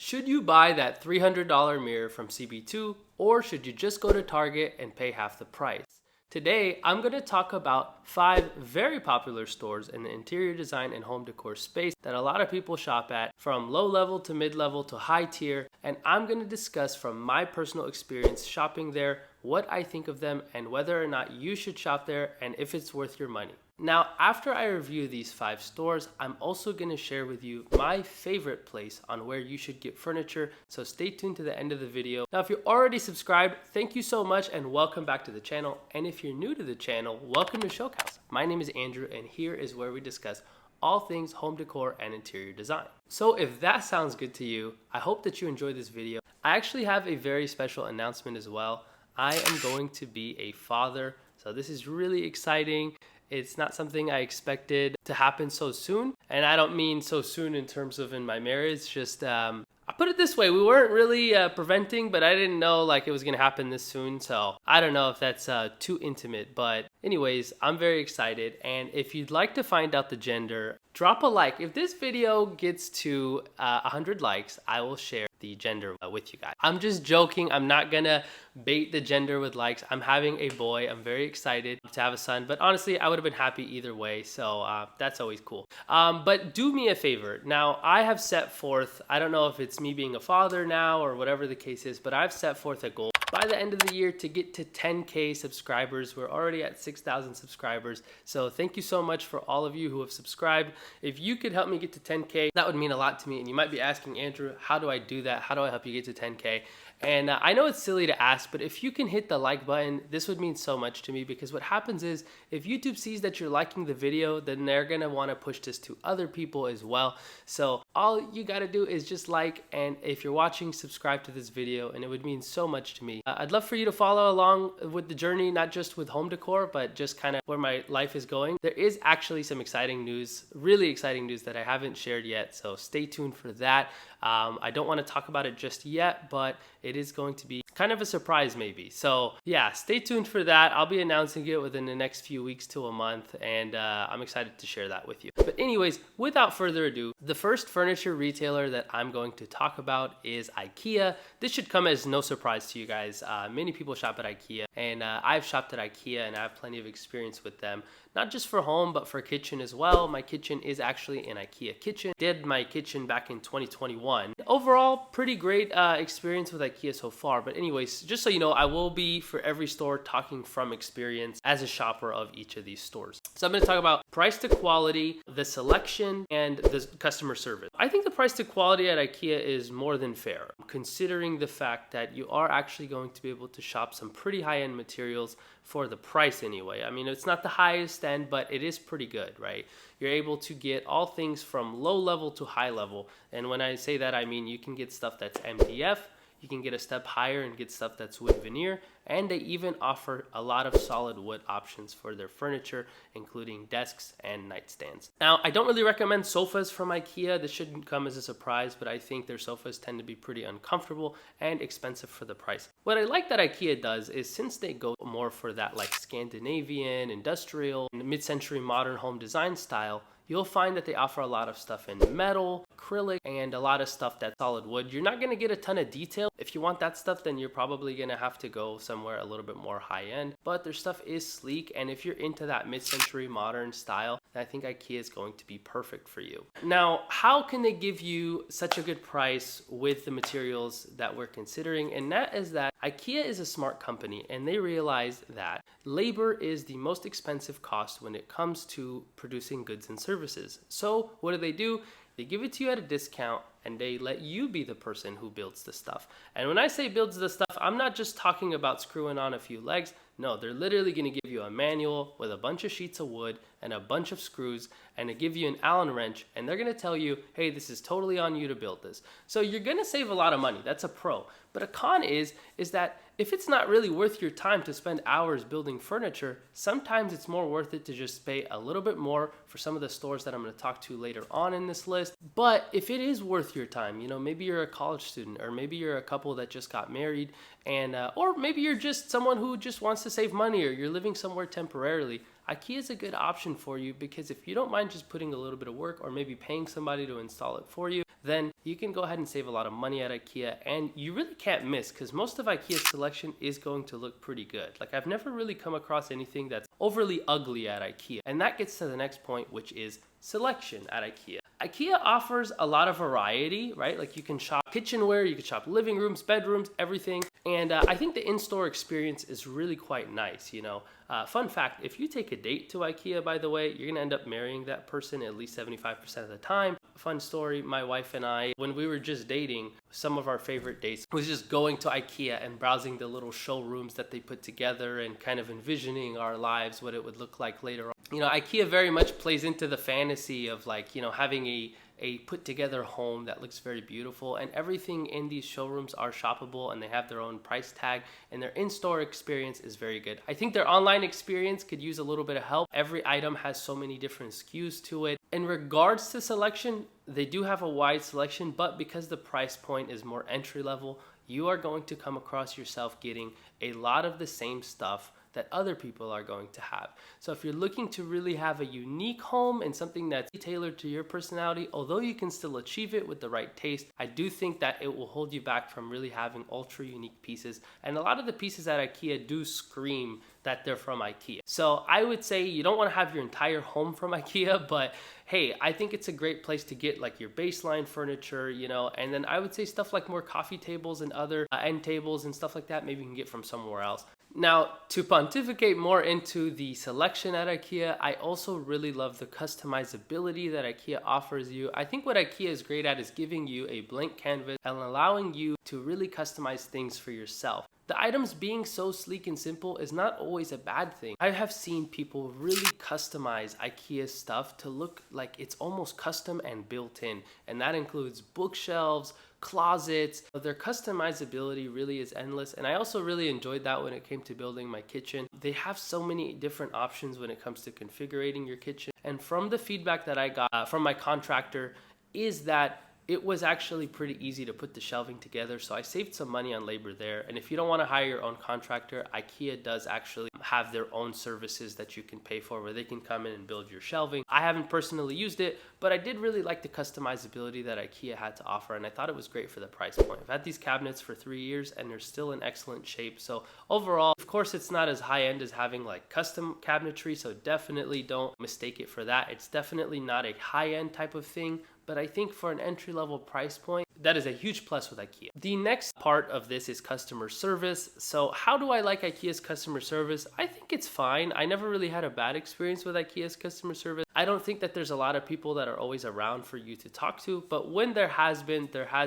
Should you buy that $300 mirror from CB2, or should you just go to Target and pay half the price? Today, I'm going to talk about 5 very popular stores in the interior design and home decor space that a lot of people shop at, from low level to mid level to high tier, and I'm going to discuss from my personal experience shopping there, what I think of them, and whether or not you should shop there and if it's worth your money. Now, after I review these 5 stores, I'm also going to share with you my favorite place on where you should get furniture, so stay tuned to the end of the video. Now, if you're already subscribed, thank you so much and welcome back to the channel. And if you're new to the channel, welcome to Showcase. My name is Andrew and here is where we discuss all things home decor and interior design. So if that sounds good to you, I hope that you enjoy this video. I actually have a very special announcement as well. I am going to be a father, so this is really exciting. It's not something I expected to happen so soon. And I don't mean so soon in terms of in my marriage, just I put it this way, we weren't really preventing, but I didn't know like it was gonna happen this soon. So I don't know if that's too intimate, but anyways, I'm very excited. And if you'd like to find out the gender, drop a like. If this video gets to 100 likes, I will share the gender with you guys. I'm just joking. I'm not gonna bait the gender with likes. I'm having a boy. I'm very excited to have a son, but honestly, I would have been happy either way. So that's always cool. But do me a favor. Now, I have set forth, I don't know if it's me being a father now or whatever the case is, but I've set forth a goal by the end of the year to get to 10K subscribers. We're already at 6,000 subscribers. So thank you so much for all of you who have subscribed. If you could help me get to 10K, that would mean a lot to me. And you might be asking, Andrew, how do I do that? How do I help you get to 10K? And I know it's silly to ask, but if you can hit the like button, this would mean so much to me, because what happens is if YouTube sees that you're liking the video, then they're gonna wanna push this to other people as well. So all you gotta do is just like, and if you're watching, subscribe to this video, and it would mean so much to me. I'd love for you to follow along with the journey, not just with home decor, but just kind of where my life is going. There is actually some exciting news, really exciting news that I haven't shared yet, so stay tuned for that. I don't want to talk about it just yet, but it is going to be kind of a surprise maybe. So yeah, stay tuned for that. I'll be announcing it within the next few weeks to a month, and I'm excited to share that with you. But anyways, without further ado, the first furniture retailer that I'm going to talk about is IKEA. This should come as no surprise to you guys. Many people shop at IKEA, and I've shopped at IKEA and I have plenty of experience with them. Not just for home, but for kitchen as well. My kitchen is actually an IKEA kitchen. Did my kitchen back in 2021. Overall, pretty great experience with IKEA so far. But anyways, just so you know, I will be for every store talking from experience as a shopper of each of these stores. So I'm going to talk about price to quality, the selection, and the customer service. I think the price to quality at IKEA is more than fair, considering the fact that you are actually going to be able to shop some pretty high-end materials for the price anyway. I mean, it's not the highest end, but it is pretty good, right? You're able to get all things from low level to high level. And when I say that, I mean you can get stuff that's MDF, you can get a step higher and get stuff that's wood veneer, and they even offer a lot of solid wood options for their furniture, including desks and nightstands. Now, I don't really recommend sofas from IKEA. This shouldn't come as a surprise, but I think their sofas tend to be pretty uncomfortable and expensive for the price. What I like that IKEA does is, since they go more for that like Scandinavian, industrial, mid-century modern home design style, you'll find that they offer a lot of stuff in metal, acrylic, and a lot of stuff that's solid wood. You're not gonna get a ton of detail. If you want that stuff, then you're probably gonna have to go somewhere a little bit more high end, but their stuff is sleek. And if you're into that mid-century modern style, I think IKEA is going to be perfect for you. Now, how can they give you such a good price with the materials that we're considering? And that is that IKEA is a smart company, and they realize that labor is the most expensive cost when it comes to producing goods and services. So what do? They give it to you at a discount, and they let you be the person who builds the stuff. And when I say builds the stuff, I'm not just talking about screwing on a few legs. No, they're literally going to give you a manual with a bunch of sheets of wood and a bunch of screws, and they give you an Allen wrench, and they're going to tell you, hey, this is totally on you to build this. So you're going to save a lot of money. That's a pro. But a con is that if it's not really worth your time to spend hours building furniture, sometimes it's more worth it to just pay a little bit more for some of the stores that I'm going to talk to later on in this list. But if it is worth your time, you know, maybe you're a college student, or maybe you're a couple that just got married, and or maybe you're just someone who just wants to save money, or you're living somewhere temporarily, IKEA is a good option for you, because if you don't mind just putting a little bit of work or maybe paying somebody to install it for you, then you can go ahead and save a lot of money at IKEA, and you really can't miss because most of IKEA's selection is going to look pretty good. Like, I've never really come across anything that's overly ugly at IKEA. And that gets to the next point, which is selection at IKEA. IKEA offers a lot of variety, right? Like, you can shop kitchenware, you can shop living rooms, bedrooms, everything. And I think the in-store experience is really quite nice, you know. Fun fact, if you take a date to IKEA, by the way, you're gonna end up marrying that person at least 75% of the time. Fun story, my wife and I, when we were just dating, some of our favorite dates was just going to IKEA and browsing the little showrooms that they put together and kind of envisioning our lives, what it would look like later on. You know, IKEA very much plays into the fantasy of, like, you know, having a put together home that looks very beautiful, and everything in these showrooms are shoppable and they have their own price tag, and their in-store experience is very good. I think their online experience could use a little bit of help. Every item has so many different SKUs to it. In regards to selection, they do have a wide selection, but because the price point is more entry level, you are going to come across yourself getting a lot of the same stuff that other people are going to have. So if you're looking to really have a unique home and something that's tailored to your personality, although you can still achieve it with the right taste, I do think that it will hold you back from really having ultra unique pieces. And a lot of the pieces at IKEA do scream that they're from IKEA. So I would say you don't want to have your entire home from IKEA, but hey, I think it's a great place to get like your baseline furniture, you know, and then I would say stuff like more coffee tables and other end tables and stuff like that, maybe you can get from somewhere else. Now, to pontificate more into the selection at IKEA, I also really love the customizability that IKEA offers you. I think what IKEA is great at is giving you a blank canvas and allowing you to really customize things for yourself. The items being so sleek and simple is not always a bad thing. I have seen people really customize IKEA stuff to look like it's almost custom and built in, and that includes bookshelves, closets. Their customizability really is endless, and I also really enjoyed that when it came to building my kitchen. They have so many different options when it comes to configuring your kitchen, and from the feedback that I got from my contractor is that it was actually pretty easy to put the shelving together, so I saved some money on labor there. And if you don't want to hire your own contractor, IKEA does actually have their own services that you can pay for where they can come in and build your shelving. I haven't personally used it, but I did really like the customizability that IKEA had to offer, and I thought it was great for the price point. I've had these cabinets for 3 years and they're still in excellent shape. So overall, of course, it's not as high end as having like custom cabinetry, so definitely don't mistake it for that. It's definitely not a high end type of thing, but I think for an entry-level price point, that is a huge plus with IKEA. The next part of this is customer service. So how do I like IKEA's customer service? I think it's fine. I never really had a bad experience with IKEA's customer service. I don't think that there's a lot of people that are always around for you to talk to, but when there has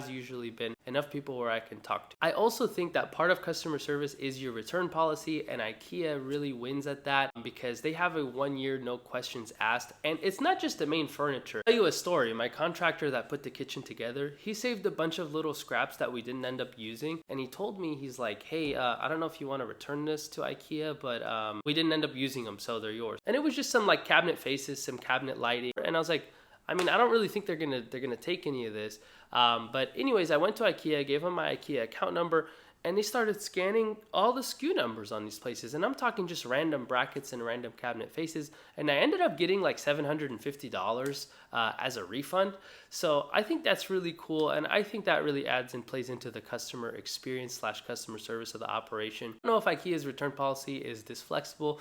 usually been enough people where I can talk to. I also think that part of customer service is your return policy, and IKEA really wins at that because they have a 1-year no questions asked, and it's not just the main furniture. I'll tell you a story. My contractor that put the kitchen together, he saved a bunch of little scraps that we didn't end up using, and he told me, he's like, hey, I don't know if you want to return this to IKEA, but we didn't end up using them, so they're yours. And it was just some like cabinet faces, some cabinet lighting, and I was like, I mean, I don't really think they're gonna take any of this. But anyways, I went to IKEA, gave them my IKEA account number, and they started scanning all the SKU numbers on these places. And I'm talking just random brackets and random cabinet faces. And I ended up getting like $750 as a refund. So I think that's really cool. And I think that really adds and plays into the customer experience / customer service of the operation. I don't know if IKEA's return policy is this flexible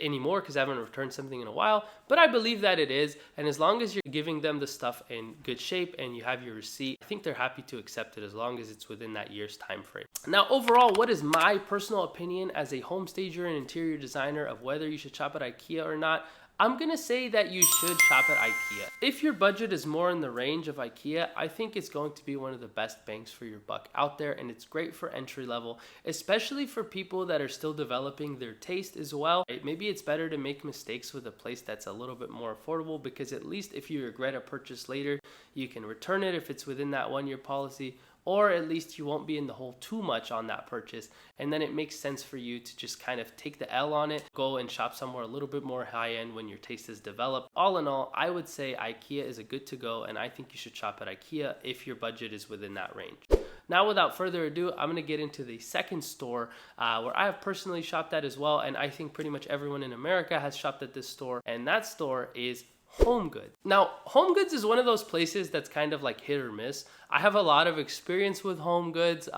anymore because I haven't returned something in a while, but I believe that it is. And as long as you're giving them the stuff in good shape and you have your receipt, I think they're happy to accept it as long as it's within that year's time frame. Now, overall, what is my personal opinion as a home stager and interior designer of whether you should shop at IKEA or not? I'm gonna say that you should shop at IKEA. If your budget is more in the range of IKEA, I think it's going to be one of the best bangs for your buck out there, and it's great for entry level, especially for people that are still developing their taste as well. Maybe it's better to make mistakes with a place that's a little bit more affordable, because at least if you regret a purchase later, you can return it if it's within that 1-year policy, or at least you won't be in the hole too much on that purchase, and then it makes sense for you to just kind of take the L on it, go and shop somewhere a little bit more high-end when your taste is developed. All in all, I would say IKEA is a good to go, and I think you should shop at IKEA if your budget is within that range. Now, without further ado, I'm going to get into the second store where I have personally shopped at as well, and I think pretty much everyone in America has shopped at this store, and that store is Home Goods. Now, Home Goods is one of those places that's kind of like hit or miss. I have a lot of experience with Home Goods.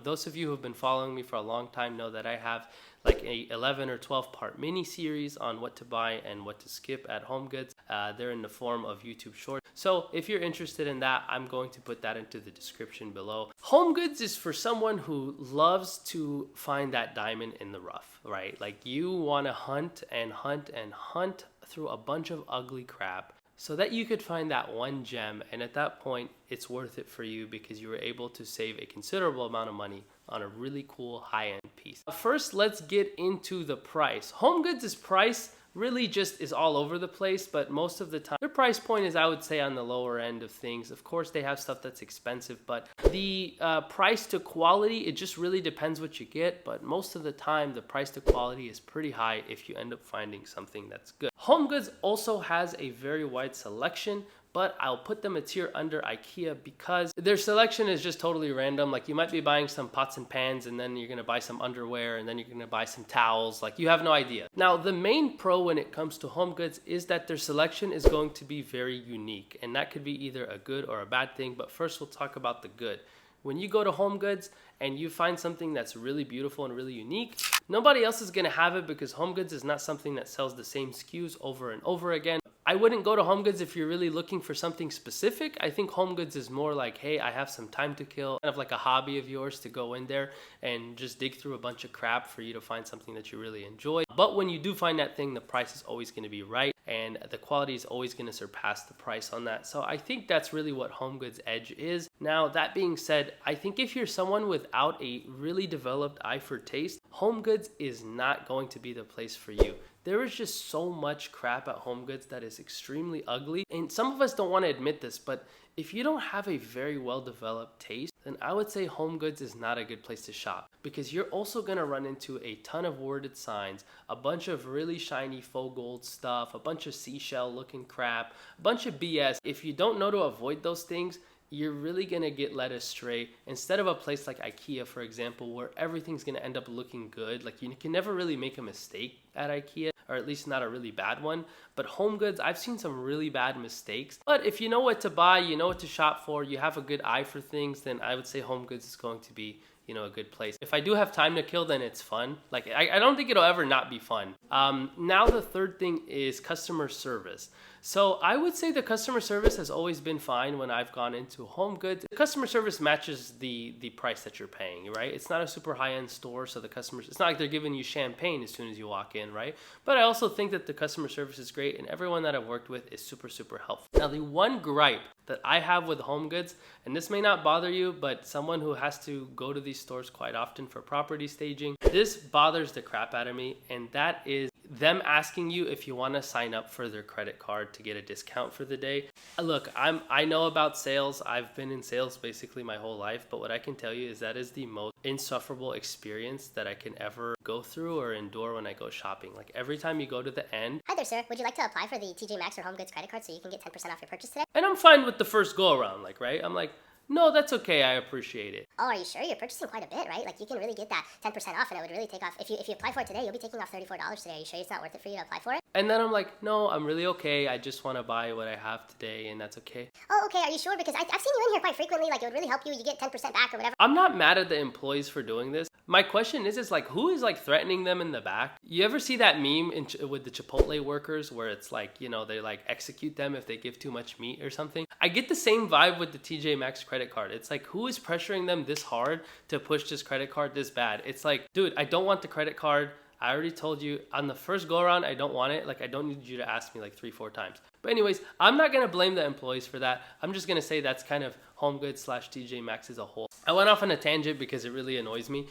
Those of you who have been following me for a long time know that I have like a 11 or 12 part mini series on what to buy and what to skip at Home Goods. They're in the form of YouTube shorts. So if you're interested in that, I'm going to put that into the description below. Home Goods is for someone who loves to find that diamond in the rough, right? Like you want to hunt and hunt and hunt through a bunch of ugly crap so that you could find that one gem, and at that point it's worth it for you because you were able to save a considerable amount of money on a really cool high-end piece. First, let's get into the price. Home Goods' price really just is all over the place, but most of the time their price point is, I would say, on the lower end of things. Of course, they have stuff that's expensive, but the price to quality, it just really depends what you get, but most of the time the price to quality is pretty high if you end up finding something that's good. Home Goods also has a very wide selection, but I'll put them a tier under IKEA because their selection is just totally random. Like you might be buying some pots and pans and then you're gonna buy some underwear and then you're gonna buy some towels. Like you have no idea. Now, the main pro when it comes to Home Goods is that their selection is going to be very unique, and that could be either a good or a bad thing, but first we'll talk about the good. When you go to Home Goods and you find something that's really beautiful and really unique, nobody else is gonna have it because Home Goods is not something that sells the same SKUs over and over again. I wouldn't go to Home Goods if you're really looking for something specific. I think Home Goods is more like, hey, I have some time to kill, kind of like a hobby of yours to go in there and just dig through a bunch of crap for you to find something that you really enjoy. But when you do find that thing, the price is always going to be right and the quality is always going to surpass the price on that. So I think that's really what Home Goods' edge is. Now, that being said, I think if you're someone without a really developed eye for taste, Home Goods is not going to be the place for you. There is just so much crap at Home Goods that is extremely ugly. And some of us don't want to admit this, but if you don't have a very well-developed taste, then I would say Home Goods is not a good place to shop because you're also going to run into a ton of worded signs, a bunch of really shiny faux gold stuff, a bunch of seashell looking crap, a bunch of BS. If you don't know to avoid those things, you're really gonna get led astray. Instead of a place like IKEA, for example, where everything's gonna end up looking good, like you can never really make a mistake at IKEA, or at least not a really bad one. But Home Goods, I've seen some really bad mistakes. But if you know what to buy, you know what to shop for, you have a good eye for things, then I would say Home Goods is going to be, you know, a good place. If I do have time to kill, then it's fun. Like, I don't think it'll ever not be fun. Now the third thing is customer service. So I would say the customer service has always been fine when I've gone into Home Goods. The customer service matches the price that you're paying, right? It's not a super high-end store, so the customers, it's not like they're giving you champagne as soon as you walk in, right? But I also think that the customer service is great, and everyone that I've worked with is super, super helpful. Now, the one gripe that I have with Home Goods, and this may not bother you, but someone who has to go to these stores quite often for property staging, this bothers the crap out of me, and that is them asking you if you want to sign up for their credit card to get a discount for the day. Look, I know about sales. I've been in sales basically my whole life, but what I can tell you is that is the most insufferable experience that I can ever go through or endure when I go shopping. Like every time you go to the end. Hi there, sir. Would you like to apply for the TJ Maxx or Home Goods credit card so you can get 10% off your purchase today? And I'm fine with the first go around, like, right? I'm like, no, that's okay. I appreciate it. Oh, are you sure? You're purchasing quite a bit, right? Like you can really get that 10% off and it would really take off. If you apply for it today, you'll be taking off $34 today. Are you sure it's not worth it for you to apply for it? And then I'm like, no, I'm really okay. I just want to buy what I have today and that's okay. Oh, okay. Are you sure? Because I've seen you in here quite frequently. Like it would really help you. You get 10% back or whatever. I'm not mad at the employees for doing this. My question is like, who is like threatening them in the back? You ever see that meme with the Chipotle workers where it's like, you know, they like execute them if they give too much meat or something? I get the same vibe with the TJ Maxx credit card. It's like, who is pressuring them this hard to push this credit card this bad? It's like, dude, I don't want the credit card. I already told you on the first go around, I don't want it. Like, I don't need you to ask me like 3-4 times. But anyways, I'm not going to blame the employees for that. I'm just going to say that's kind of Home Goods / TJ Maxx as a whole. I went off on a tangent because it really annoys me.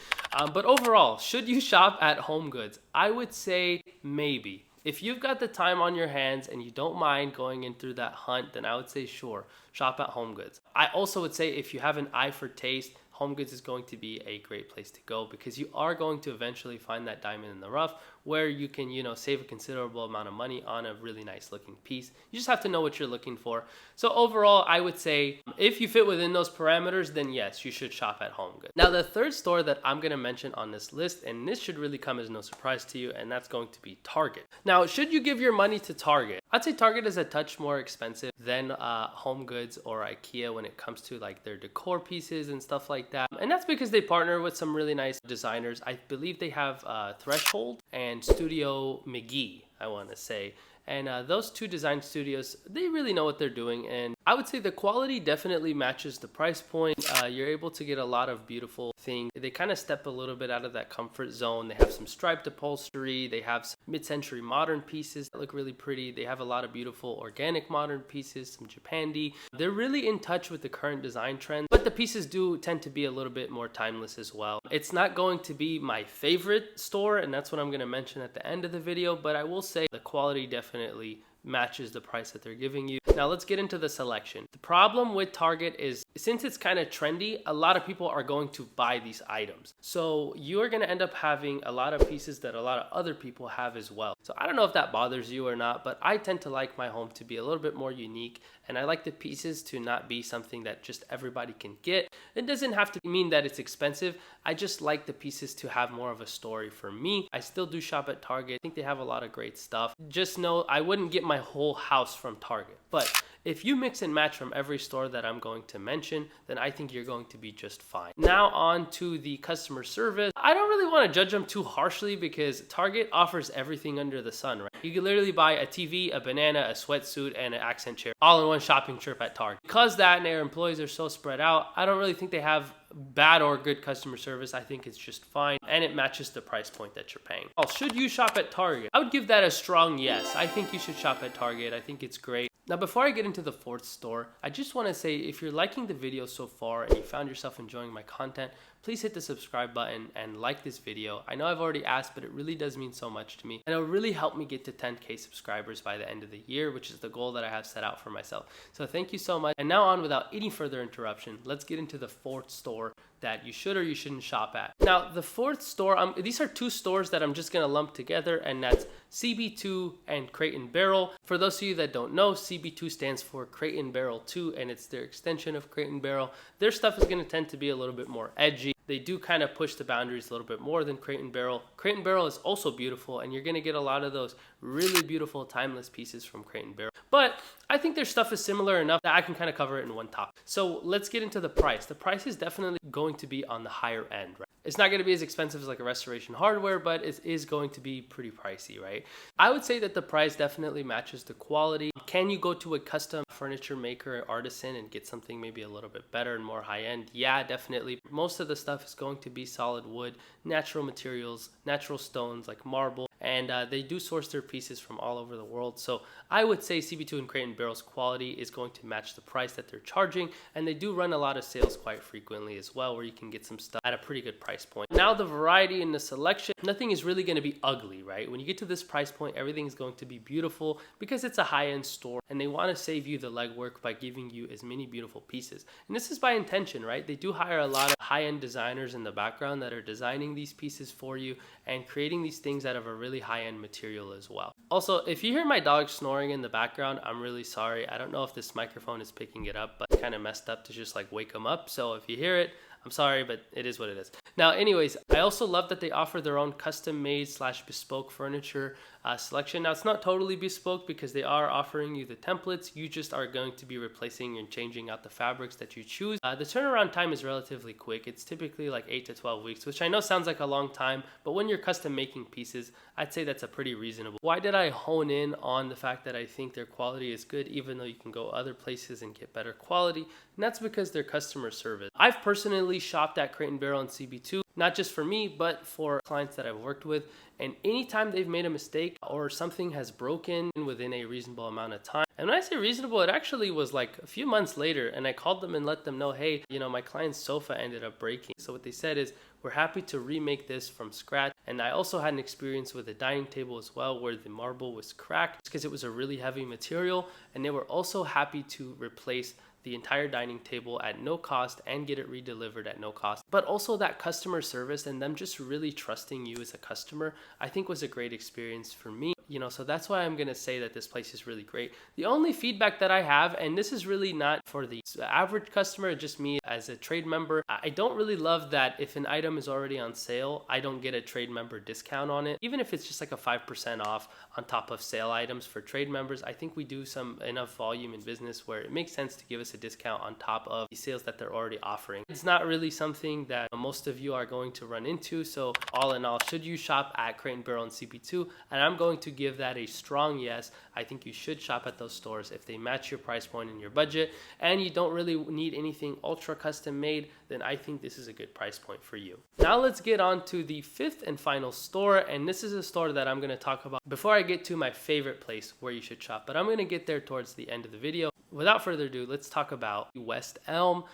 But overall, should you shop at Home Goods? I would say maybe. If you've got the time on your hands and you don't mind going in through that hunt, then I would say sure, shop at Home Goods. I also would say if you have an eye for taste, Home Goods is going to be a great place to go because you are going to eventually find that diamond in the rough where you can, you know, save a considerable amount of money on a really nice looking piece. You just have to know what you're looking for. So overall, I would say if you fit within those parameters, then yes, you should shop at Home Goods. Now, the third store that I'm going to mention on this list, and this should really come as no surprise to you, and that's going to be Target. Now, should you give your money to Target? I'd say Target is a touch more expensive than Home Goods or IKEA when it comes to like their decor pieces and stuff like that. And that's because they partner with some really nice designers. I believe they have Threshold and Studio McGee, I want to say. And those two design studios, they really know what they're doing. And I would say the quality definitely matches the price point. You're able to get a lot of beautiful things. They kind of step a little bit out of that comfort zone. They have some striped upholstery. They have some mid-century modern pieces that look really pretty. They have a lot of beautiful organic modern pieces, some Japandi. They're really in touch with the current design trend, but the pieces do tend to be a little bit more timeless as well. It's not going to be my favorite store, and that's what I'm going to mention at the end of the video, but I will say the quality definitely matches the price that they're giving you. Now let's get into the selection. The problem with Target is since it's kind of trendy, a lot of people are going to buy these items. So you're going to end up having a lot of pieces that a lot of other people have as well. So I don't know if that bothers you or not, but I tend to like my home to be a little bit more unique, and I like the pieces to not be something that just everybody can get. It doesn't have to mean that it's expensive. I just like the pieces to have more of a story for me. I still do shop at Target. I think they have a lot of great stuff. Just know I wouldn't get my whole house from Target, but if you mix and match from every store that I'm going to mention, then I think you're going to be just fine. Now on to the customer service. I don't really want to judge them too harshly because Target offers everything under the sun, right? You can literally buy a TV, a banana, a sweatsuit, and an accent chair all in one shopping trip at Target. Because that and their employees are so spread out, I don't really think they have bad or good customer service. I think it's just fine, and it matches the price point that you're paying. Oh, should you shop at Target? I would give that a strong yes. I think you should shop at Target. I think it's great. Now, before I get into the fourth store, I just want to say if you're liking the video so far and you found yourself enjoying my content, please hit the subscribe button and like this video. I know I've already asked, but it really does mean so much to me. And it'll really help me get to 10K subscribers by the end of the year, which is the goal that I have set out for myself. So thank you so much. And now on, without any further interruption, let's get into the fourth store that you should or you shouldn't shop at. Now, the fourth store, these are two stores that I'm just gonna lump together, and that's CB2 and Crate and Barrel. For those of you that don't know, CB2 stands for Crate and Barrel 2, and it's their extension of Crate and Barrel. Their stuff is gonna tend to be a little bit more edgy. They do kind of push the boundaries a little bit more than Crate and Barrel. Crate and Barrel is also beautiful, and you're gonna get a lot of those really beautiful timeless pieces from Crate and Barrel. But I think their stuff is similar enough that I can kind of cover it in one top. So let's get into the price. The price is definitely going to be on the higher end, right? It's not going to be as expensive as like a Restoration Hardware, but it is going to be pretty pricey, right? I would say that the price definitely matches the quality. Can you go to a custom furniture maker or artisan and get something maybe a little bit better and more high end? Yeah, definitely. Most of the stuff is going to be solid wood, natural materials, natural stones like marble, and they do source their pieces from all over the world. So I would say CB2 and Crate and Barrel's quality is going to match the price that they're charging, and they do run a lot of sales quite frequently as well, where you can get some stuff at a pretty good price point. Now the variety in the selection, nothing is really going to be ugly, right? When you get to this price point, everything is going to be beautiful because it's a high-end store, and they want to save you the legwork by giving you as many beautiful pieces. And this is by intention, right? They do hire a lot of high-end designers in the background that are designing these pieces for you and creating these things out of a really high-end material as well. Also, if you hear my dog snoring in the background, I'm really sorry. I don't know if this microphone is picking it up, but it's kind of messed up to just like wake him up. So if you hear it, I'm sorry, but it is what it is. Now, anyways, I also love that they offer their own custom-made / bespoke furniture selection. Now, it's not totally bespoke because they are offering you the templates. You just are going to be replacing and changing out the fabrics that you choose. The turnaround time is relatively quick. It's typically like 8 to 12 weeks, which I know sounds like a long time, but when you're custom making pieces, I'd say that's a pretty reasonable. Why did I hone in on the fact that I think their quality is good, even though you can go other places and get better quality? And that's because their customer service. I've personally shopped at Crate and Barrel and CB2, not just for me, but for clients that I've worked with. And anytime they've made a mistake or something has broken within a reasonable amount of time, and when I say reasonable, it actually was like a few months later, and I called them and let them know, hey, you know, my client's sofa ended up breaking. So what they said is, we're happy to remake this from scratch. And I also had an experience with a dining table as well, where the marble was cracked because it was a really heavy material, and they were also happy to replace the entire dining table at no cost and get it redelivered at no cost. But also that customer service and them just really trusting you as a customer, I think was a great experience for me. So that's why I'm gonna say that this place is really great. The only feedback that I have, and this is really not for the average customer, just me as a trade member, I don't really love that if an item is already on sale, I don't get a trade member discount on it. Even if it's just like a 5% off on top of sale items for trade members, I think we do some enough volume in business where it makes sense to give us a discount on top of the sales that they're already offering. It's not really something that most of you are going to run into. So all in all, should you shop at Crate & Barrel and CB2? And I'm going to give that a strong yes. I think you should shop at those stores if they match your price point and your budget, and you don't really need anything ultra custom made, then I think this is a good price point for you. Now let's get on to the fifth and final store, and this is a store that I'm going to talk about before I get to my favorite place where you should shop, but I'm going to get there towards the end of the video. Without further ado, let's talk about West Elm.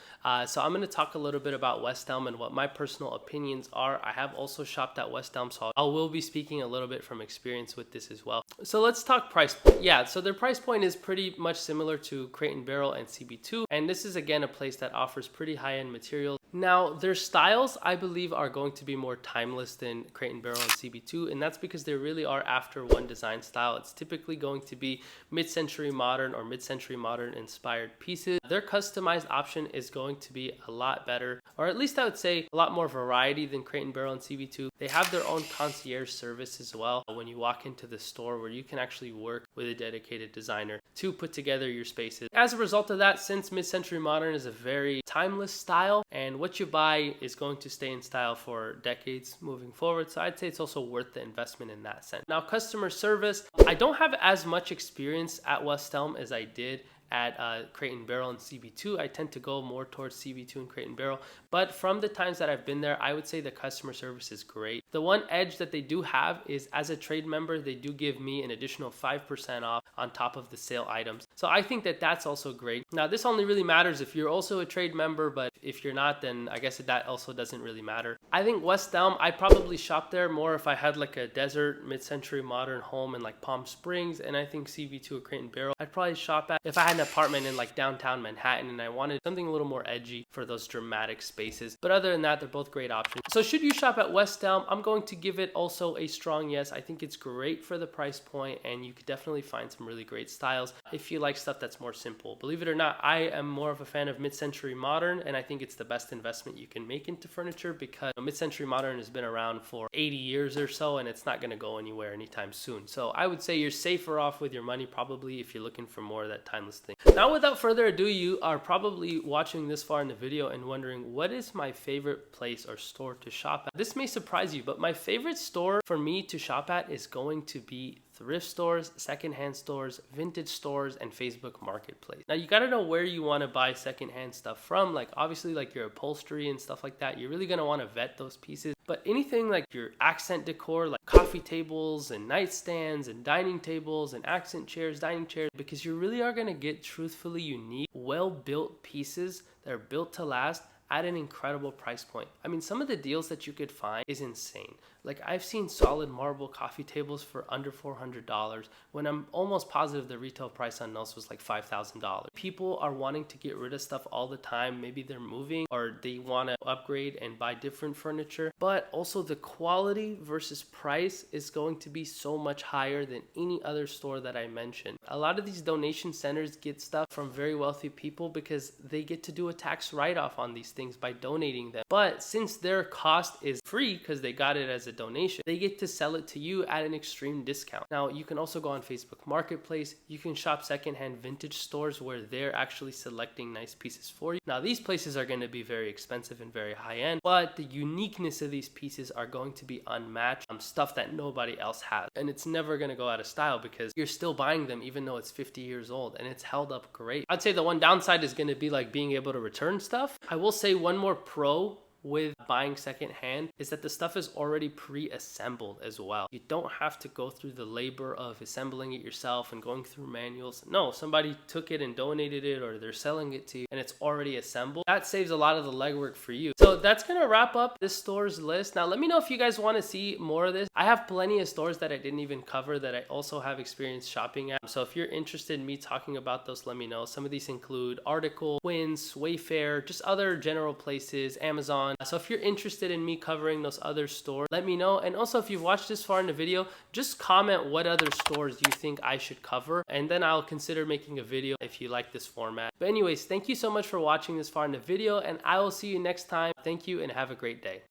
So I'm going to talk a little bit about West Elm and what my personal opinions are. I have also shopped at West Elm, so I will be speaking a little bit from experience with this as well. So let's talk price point. Yeah, so their price point is pretty much similar to Crate & Barrel and CB2, and this is again a place that offers pretty high-end materials. Now, their styles, I believe, are going to be more timeless than Crate & Barrel and CB2, and that's because they really are after one design style. It's typically going to be mid-century modern or mid-century modern inspired pieces. Their customized option is going to be a lot better, or at least I would say a lot more variety than Crate & Barrel and CB2. They have their own concierge service as well when you walk into the store, where you can actually work with a dedicated designer to put together your spaces. As a result of that, since mid-century modern is a very timeless style, and what you buy is going to stay in style for decades moving forward, so I'd say it's also worth the investment in that sense. Now, customer service, I don't have as much experience at West Elm as I did at Crate & Barrel and CB2. I tend to go more towards CB2 and Crate & Barrel, but from the times that I've been there, I would say the customer service is great. The one edge that they do have is, as a trade member, they do give me an additional 5% off on top of the sale items. So I think that that's also great. Now, this only really matters if you're also a trade member, but if you're not, then I guess that also doesn't really matter. I think West Elm, I'd probably shop there more if I had like a desert mid-century modern home in like Palm Springs, and I think CB2 or Crate & Barrel I'd probably shop at if I had an apartment in like downtown Manhattan and I wanted something a little more edgy for those dramatic spaces. But other than that, they're both great options. So should you shop at West Elm? I'm going to give it also a strong yes. I think it's great for the price point, and you could definitely find some really great styles if you like stuff that's more simple. Believe it or not, I am more of a fan of mid-century modern, and I think it's the best investment you can make into furniture because mid-century modern has been around for 80 years or so, and it's not going to go anywhere anytime soon. So I would say you're safer off with your money probably if you're looking for more of that timeless thing. Now, without further ado, you are probably watching this far in the video and wondering, what is my favorite place or store to shop at? This may surprise you, but my favorite store for me to shop at is going to be thrift stores, secondhand stores, vintage stores, and Facebook Marketplace. Now, you got to know where you want to buy secondhand stuff from. Like, obviously, like your upholstery and stuff like that, you're really going to want to vet those pieces. But anything like your accent decor, like coffee tables and nightstands and dining tables and accent chairs, dining chairs, because you really are going to get truthfully unique, well-built pieces that are built to last at an incredible price point. I mean, some of the deals that you could find is insane. Like, I've seen solid marble coffee tables for under $400 when I'm almost positive the retail price on those was like $5,000. People are wanting to get rid of stuff all the time. Maybe they're moving or they want to upgrade and buy different furniture, but also the quality versus price is going to be so much higher than any other store that I mentioned. A lot of these donation centers get stuff from very wealthy people because they get to do a tax write-off on these things by donating them. But since their cost is free because they got it as a donation, they get to sell it to you at an extreme discount. Now, you can also go on Facebook Marketplace. You can shop secondhand vintage stores where they're actually selecting nice pieces for you. Now, these places are going to be very expensive and very high end, but the uniqueness of these pieces are going to be unmatched, stuff that nobody else has. And it's never going to go out of style because you're still buying them even though it's 50 years old and it's held up great. I'd say the one downside is going to be like being able to return stuff. I will say one more pro with buying secondhand is that the stuff is already pre-assembled as well. You don't have to go through the labor of assembling it yourself and going through manuals. No, somebody took it and donated it, or they're selling it to you and it's already assembled. That saves a lot of the legwork for you. So that's gonna wrap up this store's list. Now let me know if you guys want to see more of this. I have plenty of stores that I didn't even cover that I also have experience shopping at. So if you're interested in me talking about those, let me know. Some of these include Article, Quince, Wayfair, just other general places, Amazon, on. So if you're interested in me covering those other stores, let me know. And also, if you've watched this far in the video, just comment what other stores you think I should cover, and then I'll consider making a video if you like this format. But anyways, thank you so much for watching this far in the video, and I will see you next time. Thank you and have a great day.